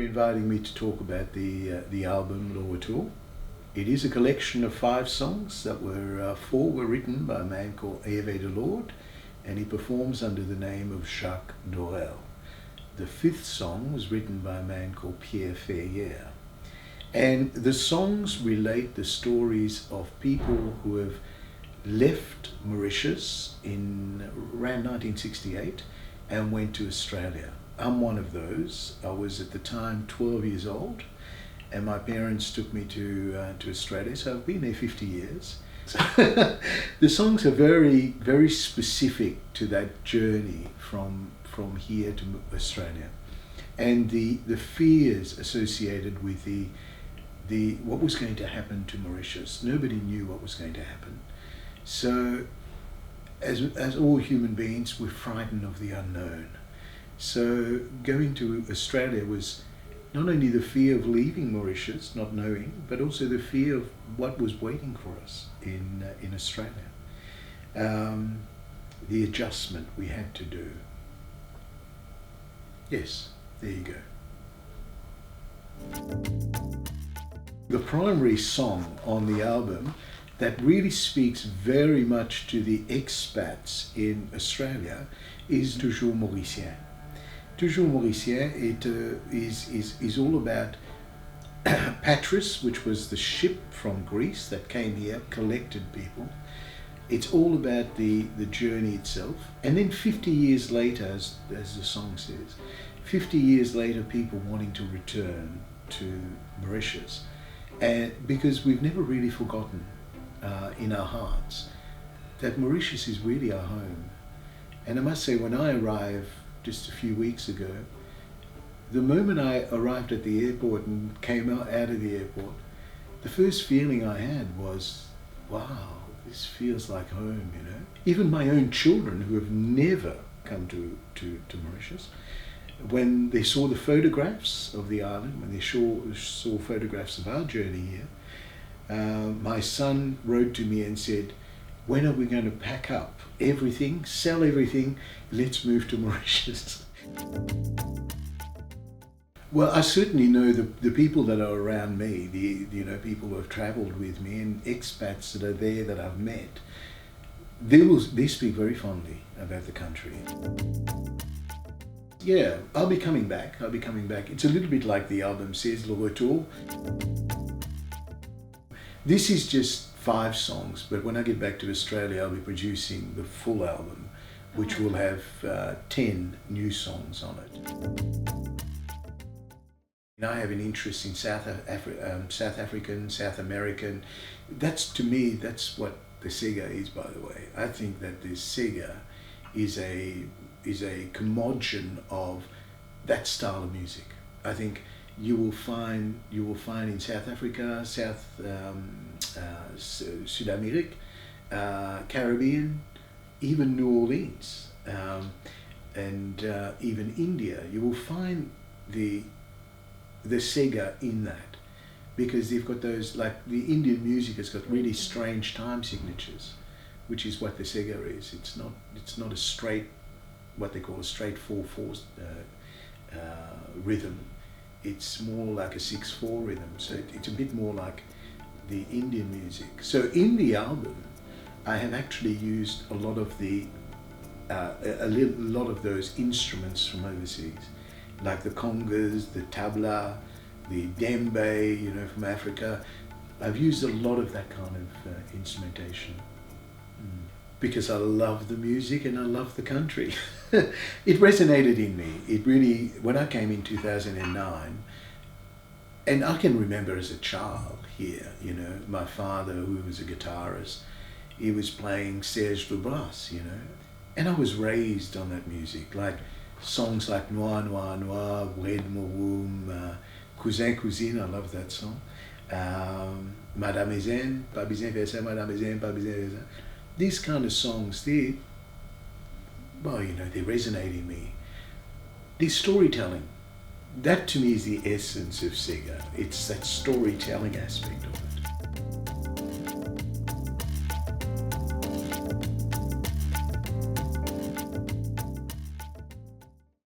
inviting me to talk about the album Retour. It is a collection of 5 songs that were 4 were written by a man called Hervé Delord, and he performs under the name of Jacques Dorel. The 5th song was written by a man called Bernard Ferrière. And the songs relate the stories of people who have left Mauritius in around 1968 and went to Australia. I'm one of those. I was at the time 12 years old, and my parents took me to Australia, so I've been there 50 years. The songs are very, very specific to that journey from here to Australia, and the fears associated with the what was going to happen to Mauritius. Nobody knew what was going to happen. So, as all human beings, we're frightened of the unknown. So going to Australia was not only the fear of leaving Mauritius, not knowing, but also the fear of what was waiting for us in Australia. The adjustment we had to do. Yes, there you go. The primary song on the album that really speaks very much to the expats in Australia is Toujours Mauricien. Toujours Mauricien is all about Patris, which was the ship from Greece that came here, collected people. It's all about the journey itself. And then 50 years later, as the song says, 50 years later, people wanting to return to Mauritius. And because we've never really forgotten in our hearts that Mauritius is really our home. And I must say, when I arrived just a few weeks ago, the moment I arrived at the airport and came out of the airport, the first feeling I had was, wow, this feels like home, you know. Even my own children, who have never come to Mauritius, when they saw the photographs of the island, when they saw photographs of our journey here, my son wrote to me and said, when are we going to pack up everything, sell everything, let's move to Mauritius? Well, I certainly know the people that are around me, the people who have travelled with me and expats that are there that I've met, they speak very fondly about the country. Yeah, I'll be coming back. It's a little bit like the album says, Le Retour. This is just 5 songs, but when I get back to Australia, I'll be producing the full album, which will have 10 new songs on it. I have an interest in South African, South American. To me, that's what the Sega is, by the way. I think that the Sega is a commodgen of that style of music. I think you will find in South Africa, Sud Amerique, Caribbean, even New Orleans, and even India. You will find the Sega in that, because they've got those, like the Indian music has got really strange time signatures, which is what the Sega is. It's not a straight, what they call a straight 4/4 rhythm. It's more like a 6/4 rhythm. So it's a bit more like the Indian music. So in the album, I have actually used a lot of lot of those instruments from overseas, like the congas, the tabla, the djembe, from Africa. I've used a lot of that kind of instrumentation because I love the music and I love the country. It resonated in me. It really, when I came in 2009, and I can remember as a child here, my father, who was a guitarist, he was playing Serge Dubras, and I was raised on that music, like songs like Noir, Noir, Noir, Wed Mouroum, Cousin, Cousine, I love that song. Madame Ezen, Pas besoin faire ça, Madame Ezen, Pas besoin faire ça. These kind of songs, they resonate in me. The storytelling, that to me is the essence of Sega. It's that storytelling aspect of it.